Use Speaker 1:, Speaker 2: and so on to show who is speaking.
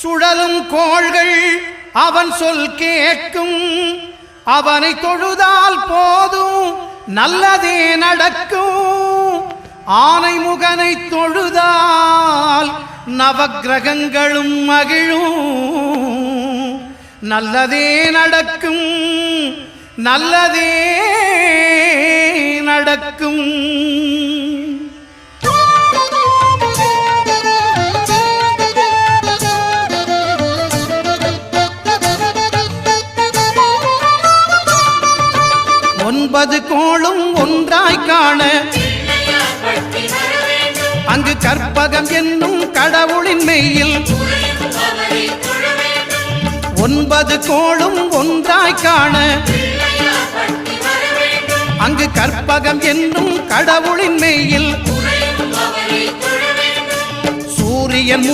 Speaker 1: சுழலும் கோள்கள் அவன் சொல் கேட்கும். அவனை தொழுதால் போதும் நல்லதே நடக்கும். ஆனை முகனை தொழுதால் நவக்கிரகங்களும் மகிழும். நல்லதே நடக்கும், நல்லதே நடக்கும். ஒன்பது கோளும் ஒன்றாய் காண அங்கு கற்பகம் என்னும் கடவுளின் மெய்யில். ஒன்பது கோளும் ஒன்றாய் காண அங்கு கற்பகம் என்னும் கடவுளின் மெய்யில். சூரியன்